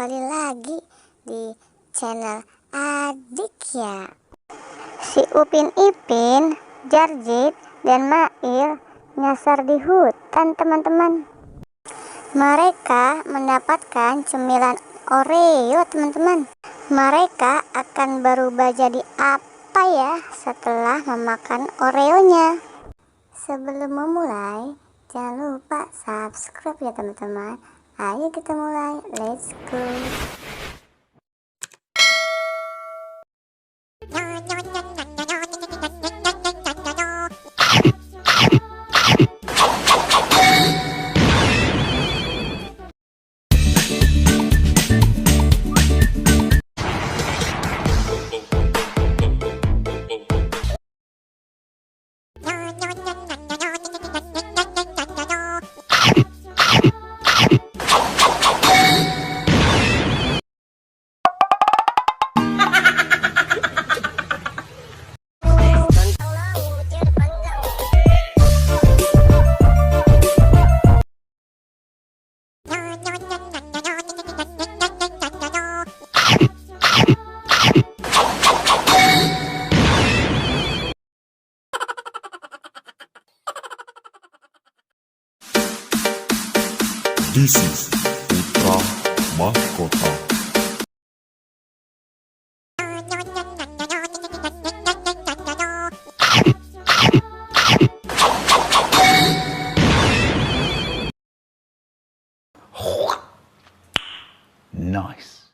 kembali lagi di channel Adikya. Si Upin Ipin, Jarjit, dan Mail nyasar di hutan, teman-teman. Mereka mendapatkan cemilan Oreo, teman-teman. Mereka akan berubah jadi apa ya setelah memakan Oreonya? Sebelum memulai, jangan lupa subscribe ya, teman-teman. Ayo kita mulai, let's go. This is Putra Mahkota. Nice.